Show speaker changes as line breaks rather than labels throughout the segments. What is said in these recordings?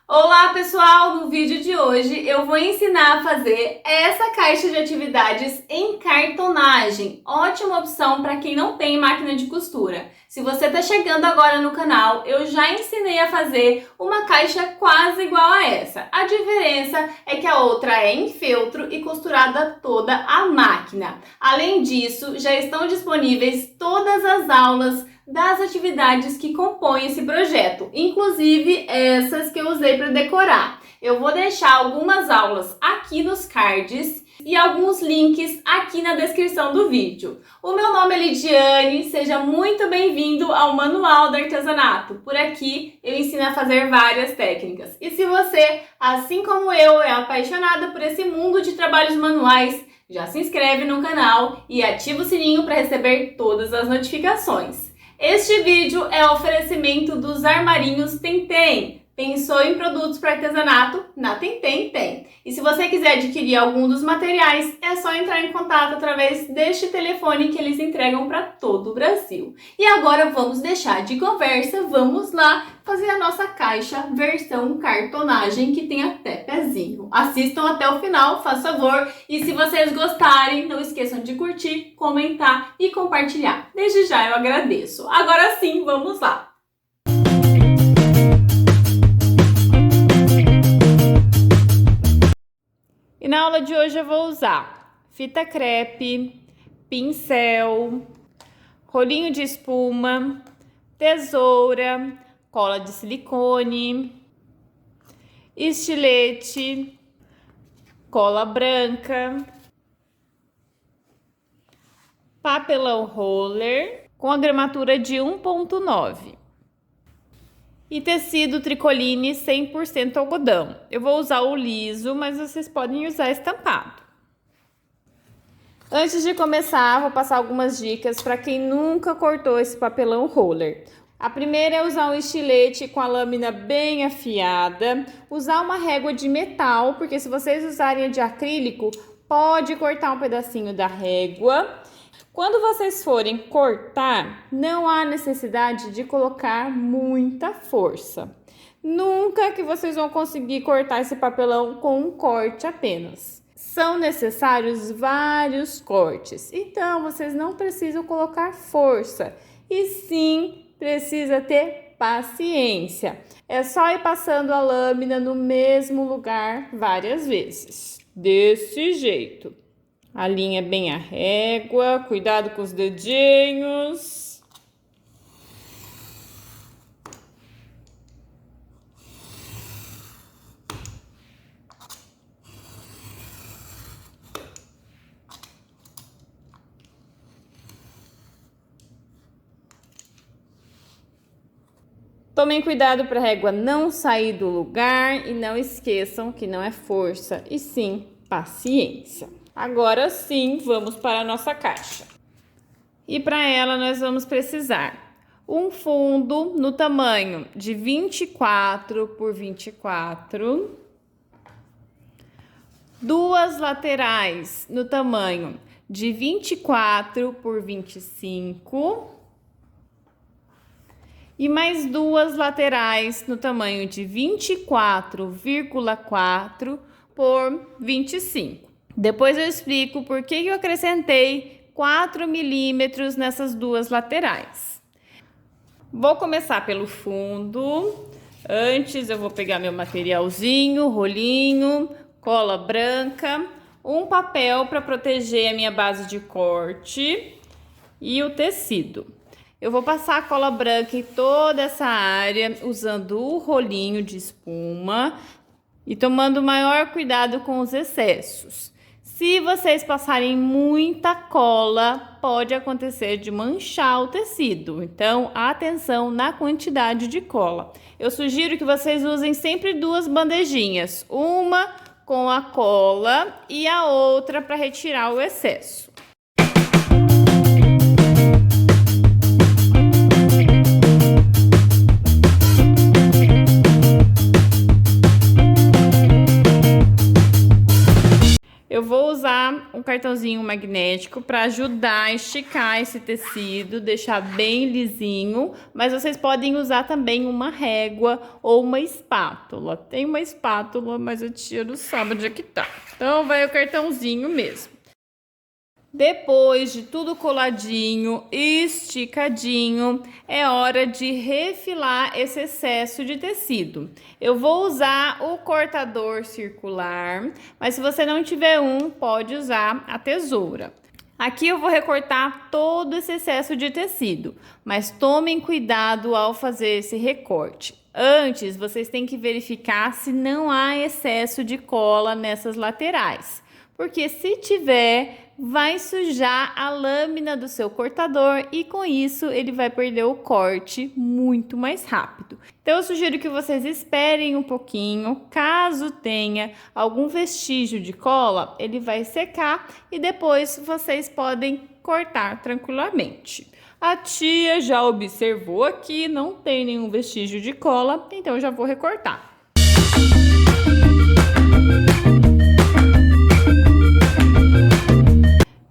Olá pessoal, no vídeo de hoje eu vou ensinar a fazer essa caixa de atividades em cartonagem. Ótima opção para quem não tem máquina de costura. Se você está chegando agora no canal, eu já ensinei a fazer uma caixa quase igual a essa. A diferença é que a outra é em feltro e costurada toda à máquina. Além disso, já estão disponíveis todas as aulas das atividades que compõem esse projeto, inclusive essas que eu usei para decorar. Eu vou deixar algumas aulas aqui nos cards e alguns links aqui na descrição do vídeo. O meu nome é Lidiane, seja muito bem-vindo ao Manual do Artesanato. Por aqui eu ensino a fazer várias técnicas. E se você, assim como eu, é apaixonada por esse mundo de trabalhos manuais, já se inscreve no canal e ativa o sininho para receber todas as notificações. Este vídeo é oferecimento dos armarinhos Tentem. Pensou em produtos para artesanato? Na Tentem tem. E se você quiser adquirir algum dos materiais, é só entrar em contato através deste telefone que eles entregam para todo o Brasil. E agora vamos deixar de conversa, vamos lá fazer a nossa caixa versão cartonagem que tem até pezinho. Assistam até o final, faz favor. E se vocês gostarem, não esqueçam de curtir, comentar e compartilhar. Desde já eu agradeço. Agora sim, vamos lá! E na aula de hoje eu vou usar fita crepe, pincel, rolinho de espuma, tesoura, cola de silicone, estilete, cola branca, papelão roller com a gramatura de 1,9 e tecido tricoline 100% algodão. Eu vou usar o liso, mas vocês podem usar estampado. Antes de começar, vou passar algumas dicas para quem nunca cortou esse papelão roller. A primeira é usar um estilete com a lâmina bem afiada, usar uma régua de metal, porque se vocês usarem a de acrílico, pode cortar um pedacinho da régua. Quando vocês forem cortar, não há necessidade de colocar muita força. Nunca que vocês vão conseguir cortar esse papelão com um corte apenas. São necessários vários cortes, então vocês não precisam colocar força, e sim precisa ter paciência. É só ir passando a lâmina no mesmo lugar várias vezes, desse jeito. Alinha bem a régua, cuidado com os dedinhos. Tomem cuidado para a régua não sair do lugar e não esqueçam que não é força, e sim paciência. Agora sim, vamos para a nossa caixa. E para ela nós vamos precisar um fundo no tamanho de 24 por 24, duas laterais no tamanho de 24 por 25 e mais duas laterais no tamanho de 24,4 por 25. Depois eu explico por que eu acrescentei 4 milímetros nessas duas laterais. Vou começar pelo fundo. Antes eu vou pegar meu materialzinho, rolinho, cola branca, um papel para proteger a minha base de corte e o tecido. Eu vou passar a cola branca em toda essa área usando o rolinho de espuma e tomando maior cuidado com os excessos. Se vocês passarem muita cola, pode acontecer de manchar o tecido. Então, atenção na quantidade de cola. Eu sugiro que vocês usem sempre duas bandejinhas. Uma com a cola e a outra para retirar o excesso. Eu vou usar um cartãozinho magnético para ajudar a esticar esse tecido, deixar bem lisinho, mas vocês podem usar também uma régua ou uma espátula. Tem uma espátula, mas a tia não sabe onde é que tá. Então vai o cartãozinho mesmo. Depois de tudo coladinho, esticadinho, é hora de refilar esse excesso de tecido. Eu vou usar o cortador circular, mas se você não tiver um, pode usar a tesoura. Aqui eu vou recortar todo esse excesso de tecido, mas tomem cuidado ao fazer esse recorte. Antes, vocês têm que verificar se não há excesso de cola nessas laterais, porque se tiver, vai sujar a lâmina do seu cortador e com isso ele vai perder o corte muito mais rápido. Então eu sugiro que vocês esperem um pouquinho, caso tenha algum vestígio de cola, ele vai secar e depois vocês podem cortar tranquilamente. A tia já observou aqui, não tem nenhum vestígio de cola, então eu já vou recortar.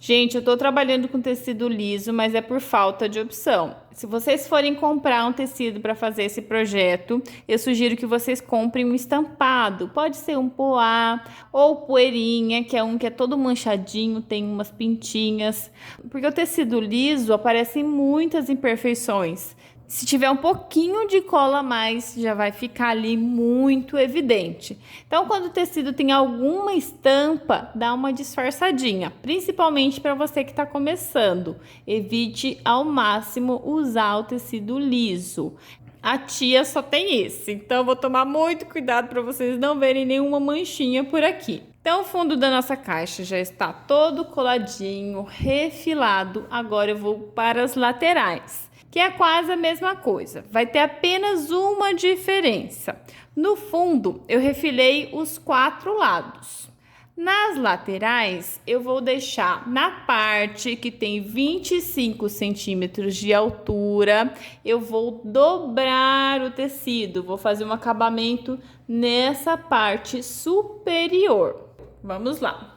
Gente, eu tô trabalhando com tecido liso, mas é por falta de opção. Se vocês forem comprar um tecido para fazer esse projeto, eu sugiro que vocês comprem um estampado. Pode ser um poá ou poeirinha, que é um que é todo manchadinho, tem umas pintinhas. Porque o tecido liso aparecem muitas imperfeições. Se tiver um pouquinho de cola a mais, já vai ficar ali muito evidente. Então, quando o tecido tem alguma estampa, dá uma disfarçadinha, principalmente para você que está começando. Evite ao máximo usar o tecido liso. A tia só tem esse, então eu vou tomar muito cuidado para vocês não verem nenhuma manchinha por aqui. Então, o fundo da nossa caixa já está todo coladinho, refilado. Agora eu vou para as laterais, que é quase a mesma coisa. Vai ter apenas uma diferença. No fundo, eu refilei os 4 lados. Nas laterais, eu vou deixar na parte que tem 25 centímetros de altura, eu vou dobrar o tecido, vou fazer um acabamento nessa parte superior. Vamos lá.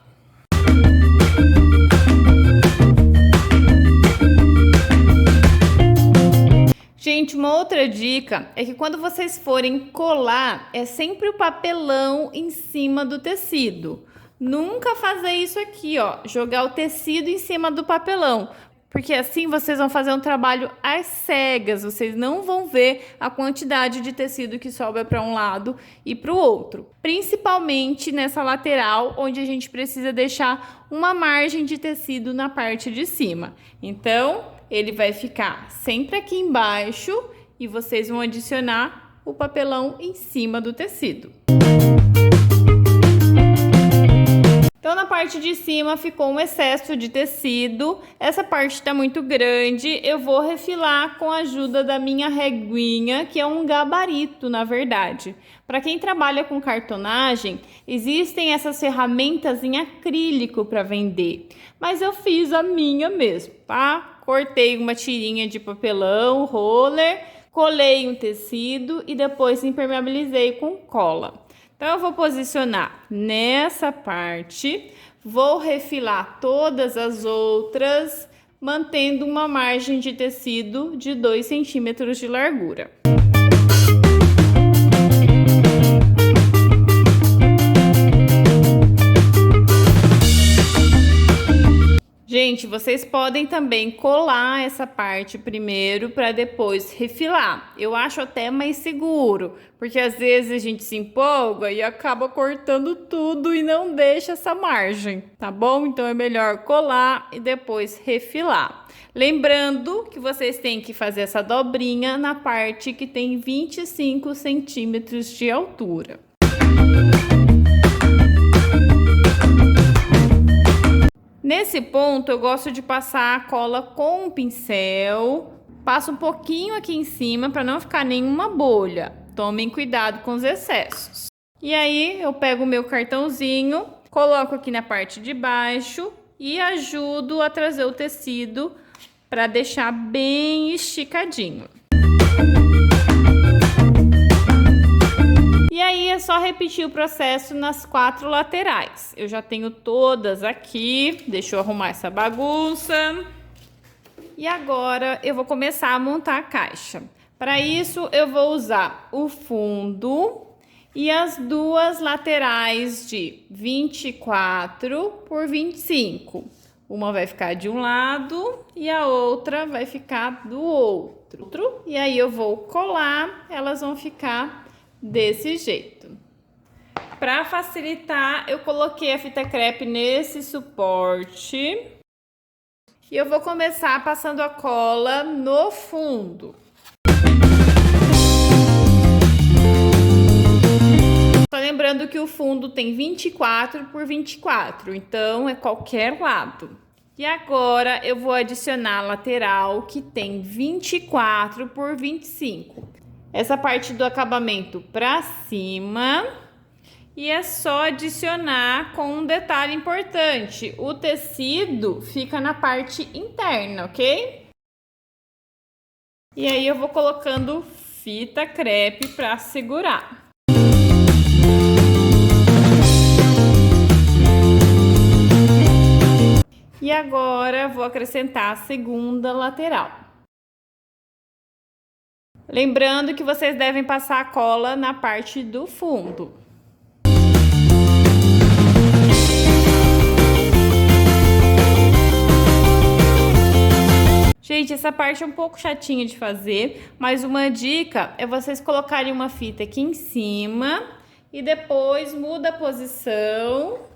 Gente, uma outra dica é que quando vocês forem colar, é sempre o papelão em cima do tecido. Nunca fazer isso aqui, ó, jogar o tecido em cima do papelão, porque assim vocês vão fazer um trabalho às cegas, vocês não vão ver a quantidade de tecido que sobra para um lado e para o outro. Principalmente nessa lateral, onde a gente precisa deixar uma margem de tecido na parte de cima. Então, ele vai ficar sempre aqui embaixo e vocês vão adicionar o papelão em cima do tecido. Então, na parte de cima ficou um excesso de tecido. Essa parte está muito grande. Eu vou refilar com a ajuda da minha reguinha, que é um gabarito, na verdade. Para quem trabalha com cartonagem, existem essas ferramentas em acrílico para vender. Mas eu fiz a minha mesmo, tá? Cortei uma tirinha de papelão, roller, colei um tecido e depois impermeabilizei com cola. Então, eu vou posicionar nessa parte, vou refilar todas as outras, mantendo uma margem de tecido de 2 centímetros de largura. Gente, vocês podem também colar essa parte primeiro para depois refilar. Eu acho até mais seguro, porque às vezes a gente se empolga e acaba cortando tudo e não deixa essa margem, tá bom? Então é melhor colar e depois refilar. Lembrando que vocês têm que fazer essa dobrinha na parte que tem 25 centímetros de altura. Nesse ponto, eu gosto de passar a cola com um pincel. Passo um pouquinho aqui em cima para não ficar nenhuma bolha. Tomem cuidado com os excessos. E aí, eu pego o meu cartãozinho, coloco aqui na parte de baixo e ajudo a trazer o tecido para deixar bem esticadinho. E aí é só repetir o processo nas 4 laterais. Eu já tenho todas aqui, deixa eu arrumar essa bagunça. E agora eu vou começar a montar a caixa. Para isso eu vou usar o fundo e as 2 laterais de 24 por 25. Uma vai ficar de um lado e a outra vai ficar do outro. E aí eu vou colar, elas vão ficar desse jeito. Para facilitar, eu coloquei a fita crepe nesse suporte. E eu vou começar passando a cola no fundo. Só lembrando que o fundo tem 24 por 24, então é qualquer lado. E agora eu vou adicionar a lateral que tem 24 por 25. Essa parte do acabamento para cima. E é só adicionar com um detalhe importante. O tecido fica na parte interna, ok? E aí eu vou colocando fita crepe para segurar. E agora vou acrescentar a segunda lateral. Lembrando que vocês devem passar a cola na parte do fundo. Gente, essa parte é um pouco chatinha de fazer, mas uma dica é vocês colocarem uma fita aqui em cima e depois muda a posição.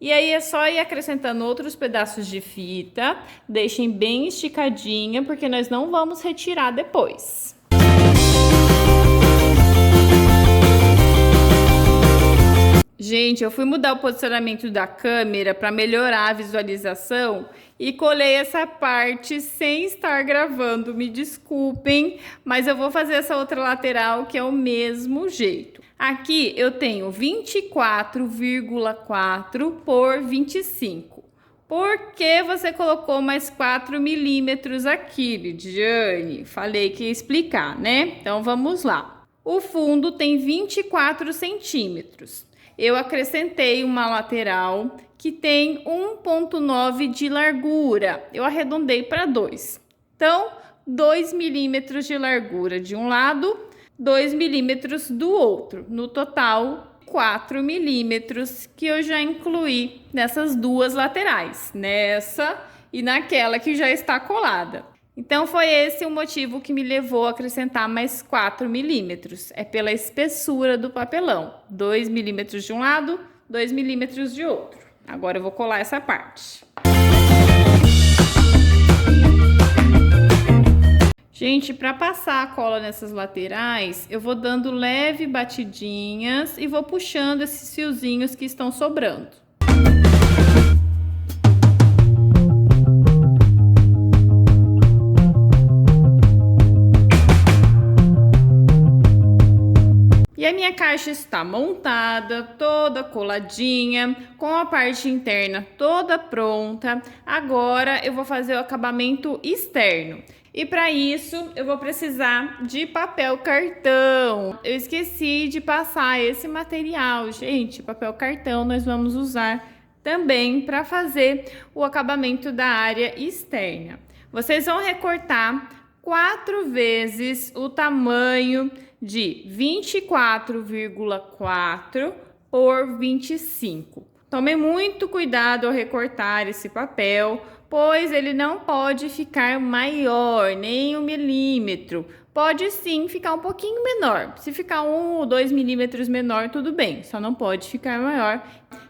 E aí é só ir acrescentando outros pedaços de fita, deixem bem esticadinha, porque nós não vamos retirar depois. Gente, eu fui mudar o posicionamento da câmera para melhorar a visualização e colei essa parte sem estar gravando. Me desculpem, mas eu vou fazer essa outra lateral que é o mesmo jeito. Aqui eu tenho 24,4 por 25. Por que você colocou mais 4 milímetros aqui, Lidiane? Falei que ia explicar, né? Então vamos lá. O fundo tem 24 centímetros. Eu acrescentei uma lateral que tem 1,9 de largura. Eu arredondei para 2. Então, 2 milímetros de largura de um lado, 2 milímetros do outro. No total, 4 milímetros que eu já incluí nessas 2 laterais. Nessa e naquela que já está colada. Então, foi esse o motivo que me levou a acrescentar mais 4 milímetros. É pela espessura do papelão. 2 milímetros de um lado, 2 milímetros de outro. Agora eu vou colar essa parte. Gente, para passar a cola nessas laterais, eu vou dando leve batidinhas e vou puxando esses fiozinhos que estão sobrando. E a minha caixa está montada, toda coladinha, com a parte interna toda pronta. Agora eu vou fazer o acabamento externo. E para isso eu vou precisar de papel cartão. Eu esqueci de passar esse material, gente. Papel cartão nós vamos usar também para fazer o acabamento da área externa. Vocês vão recortar 4 vezes o tamanho de 24,4 por 25. Tome muito cuidado ao recortar esse papel, pois ele não pode ficar maior, nem 1 milímetro. Pode sim ficar um pouquinho menor. Se ficar 1 ou 2 milímetros menor, tudo bem. Só não pode ficar maior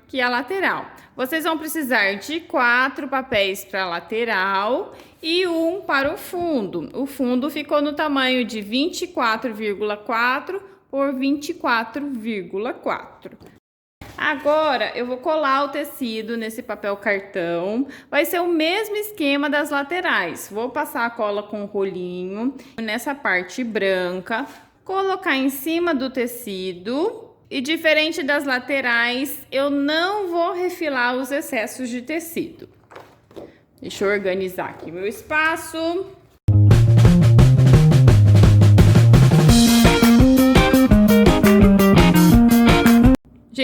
que a lateral. Vocês vão precisar de 4 papéis para a lateral e 1 para o fundo. O fundo ficou no tamanho de 24,4 por 24,4. Agora eu vou colar o tecido nesse papel cartão. Vai ser o mesmo esquema das laterais. Vou passar a cola com o rolinho nessa parte branca, colocar em cima do tecido. E diferente das laterais, eu não vou refilar os excessos de tecido. Deixa eu organizar aqui meu espaço.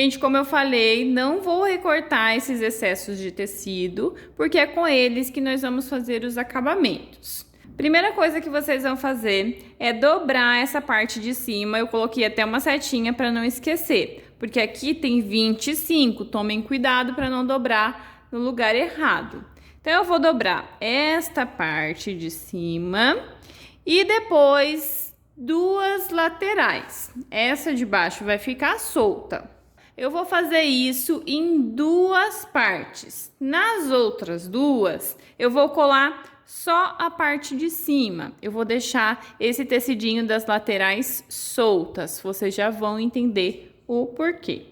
Gente, como eu falei, não vou recortar esses excessos de tecido, porque é com eles que nós vamos fazer os acabamentos. Primeira coisa que vocês vão fazer é dobrar essa parte de cima. Eu coloquei até uma setinha para não esquecer, porque aqui tem 25, tomem cuidado para não dobrar no lugar errado. Então, eu vou dobrar esta parte de cima e depois duas laterais. Essa de baixo vai ficar solta. Eu vou fazer isso em duas partes. Nas outras duas, eu vou colar só a parte de cima. Eu vou deixar esse tecidinho das laterais soltas. Vocês já vão entender o porquê.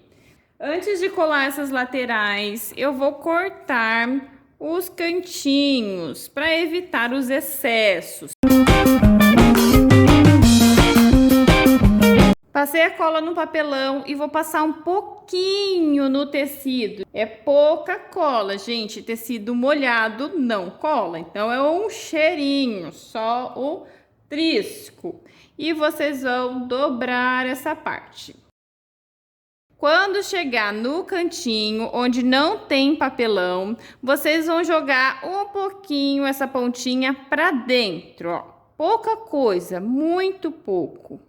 Antes de colar essas laterais, eu vou cortar os cantinhos para evitar os excessos. Passei a cola no papelão e vou passar um pouquinho no tecido. É pouca cola, gente. Tecido molhado não cola. Então, é um cheirinho, só o trisco. E vocês vão dobrar essa parte. Quando chegar no cantinho, onde não tem papelão, vocês vão jogar um pouquinho essa pontinha para dentro, ó. Pouca coisa, muito pouco.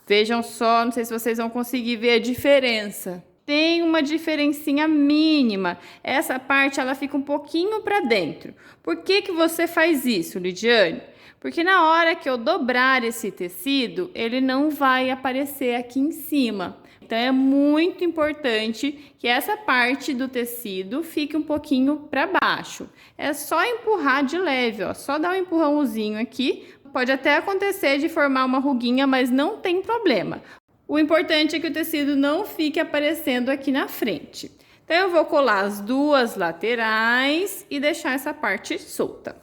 Vejam só, não sei se vocês vão conseguir ver a diferença. Tem uma diferencinha mínima. Essa parte, ela fica um pouquinho para dentro. Por que que você faz isso, Lidiane? Porque na hora que eu dobrar esse tecido, ele não vai aparecer aqui em cima. Então, é muito importante que essa parte do tecido fique um pouquinho para baixo. É só empurrar de leve, ó. Só dar um empurrãozinho aqui. Pode até acontecer de formar uma ruguinha, mas não tem problema. O importante é que o tecido não fique aparecendo aqui na frente. Então, eu vou colar as duas laterais e deixar essa parte solta.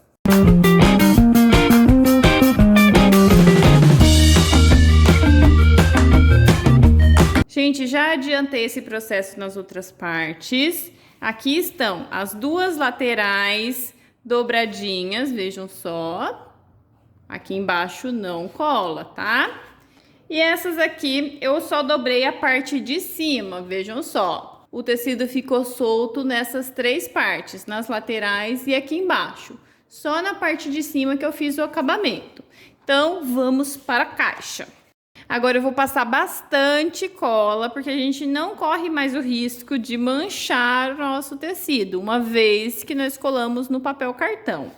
Gente, já adiantei esse processo nas outras partes. Aqui estão as duas laterais dobradinhas, vejam só. Aqui embaixo não cola, tá? E essas aqui eu só dobrei a parte de cima, vejam só. O tecido ficou solto nessas três partes, nas laterais e aqui embaixo. Só na parte de cima que eu fiz o acabamento. Então, vamos para a caixa. Agora eu vou passar bastante cola, porque a gente não corre mais o risco de manchar o nosso tecido, uma vez que nós colamos no papel cartão.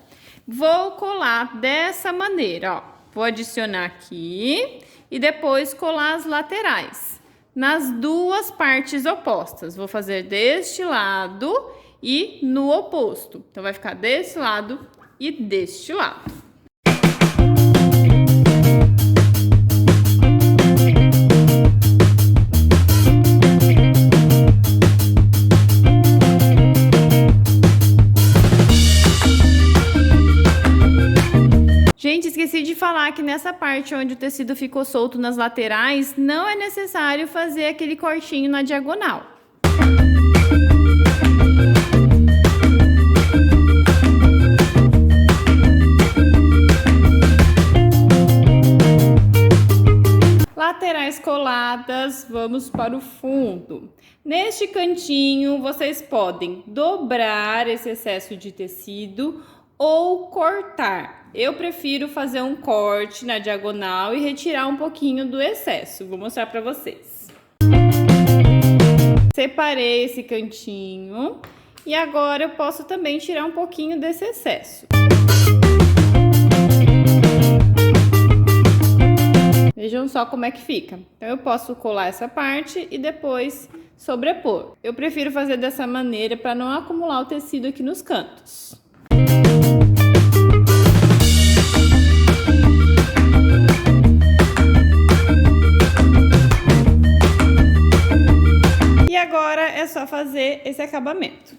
Vou colar dessa maneira, ó. Vou adicionar aqui e depois colar as laterais nas duas partes opostas. Vou fazer deste lado e no oposto. Então, vai ficar desse lado e deste lado. Gente, esqueci de falar que nessa parte onde o tecido ficou solto nas laterais, não é necessário fazer aquele cortinho na diagonal. Laterais coladas, vamos para o fundo. Neste cantinho, vocês podem dobrar esse excesso de tecido ou cortar. Eu prefiro fazer um corte na diagonal e retirar um pouquinho do excesso. Vou mostrar para vocês. Separei esse cantinho e agora eu posso também tirar um pouquinho desse excesso. Vejam só como é que fica. Então, eu posso colar essa parte e depois sobrepor. Eu prefiro fazer dessa maneira para não acumular o tecido aqui nos cantos. E agora é só fazer esse acabamento.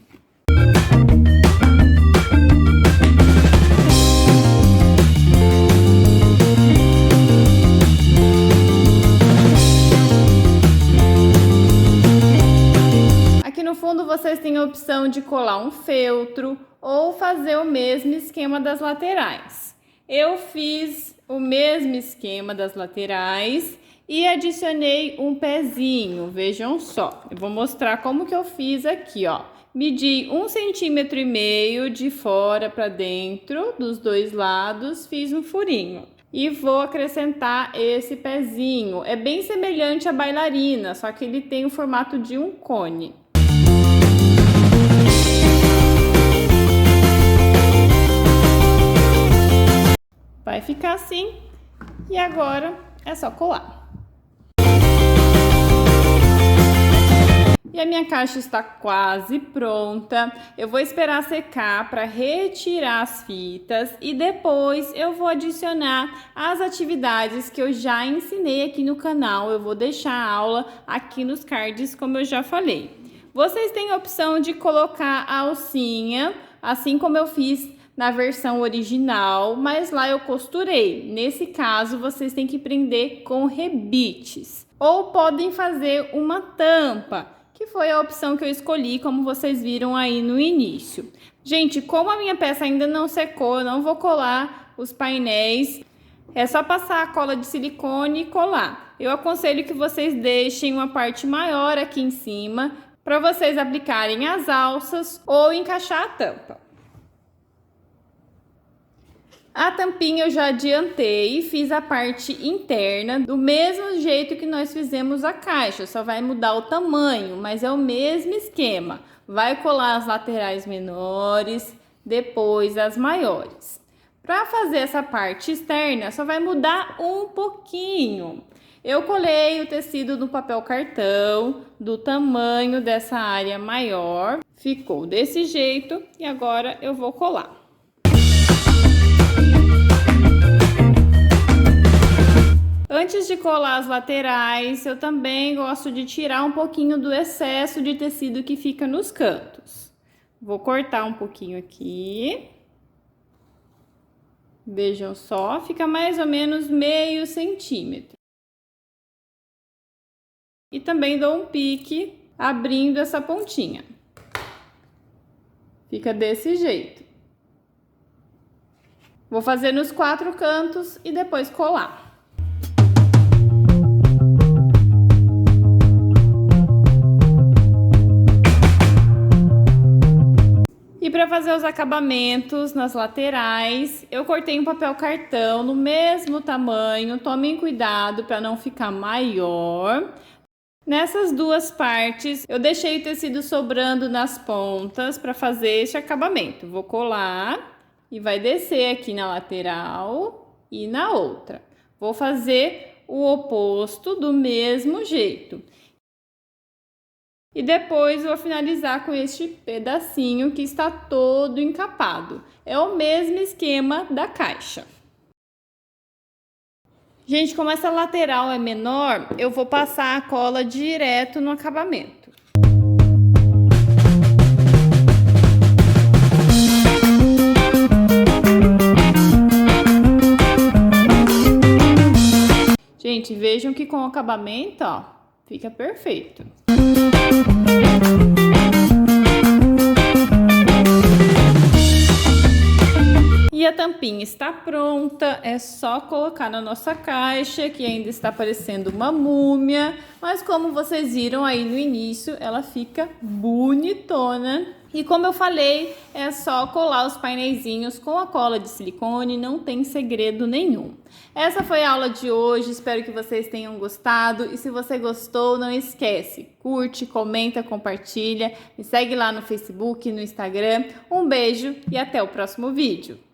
Aqui no fundo vocês têm a opção de colar um feltro ou fazer o mesmo esquema das laterais. Eu fiz o mesmo esquema das laterais E adicionei um pezinho, vejam só. Eu vou mostrar como que eu fiz aqui, ó. Medi 1,5 cm de fora para dentro, dos dois lados, fiz um furinho. E vou acrescentar esse pezinho. É bem semelhante à bailarina, só que ele tem o formato de um cone. Vai ficar assim. E agora é só colar. E a minha caixa está quase pronta. Eu vou esperar secar para retirar as fitas e depois eu vou adicionar as atividades que eu já ensinei aqui no canal. Eu vou deixar a aula aqui nos cards, como eu já falei. Vocês têm a opção de colocar a alcinha, assim como eu fiz na versão original, mas lá eu costurei. Nesse caso, vocês têm que prender com rebites. Ou podem fazer uma tampa, que foi a opção que eu escolhi, como vocês viram aí no início. Gente, como a minha peça ainda não secou, eu não vou colar os painéis. É só passar a cola de silicone e colar. Eu aconselho que vocês deixem uma parte maior aqui em cima, para vocês aplicarem as alças ou encaixar a tampa. A tampinha eu já adiantei e fiz a parte interna do mesmo jeito que nós fizemos a caixa, só vai mudar o tamanho, mas é o mesmo esquema. Vai colar as laterais menores, depois as maiores. Para fazer essa parte externa, só vai mudar um pouquinho. Eu colei o tecido no papel cartão do tamanho dessa área maior, ficou desse jeito e agora eu vou colar. Antes de colar as laterais, eu também gosto de tirar um pouquinho do excesso de tecido que fica nos cantos. Vou cortar um pouquinho aqui. Vejam só, fica mais ou menos meio centímetro. E também dou um pique abrindo essa pontinha. Fica desse jeito. Vou fazer nos 4 cantos e depois colar. E para fazer os acabamentos nas laterais, eu cortei um papel cartão no mesmo tamanho. Tomem cuidado para não ficar maior. Nessas duas partes, eu deixei o tecido sobrando nas pontas para fazer este acabamento. Vou colar e vai descer aqui na lateral e na outra. Vou fazer o oposto do mesmo jeito. E depois vou finalizar com este pedacinho que está todo encapado. É o mesmo esquema da caixa. Gente, como essa lateral é menor, eu vou passar a cola direto no acabamento. Gente, vejam que com o acabamento, ó, fica perfeito. E a tampinha está pronta, é só colocar na nossa caixa, que ainda está parecendo uma múmia, mas como vocês viram aí no início, ela fica bonitona. E como eu falei, é só colar os painéisinhos com a cola de silicone, não tem segredo nenhum. Essa foi a aula de hoje, espero que vocês tenham gostado. E se você gostou, não esquece, curte, comenta, compartilha, me segue lá no Facebook, no Instagram. Um beijo e até o próximo vídeo.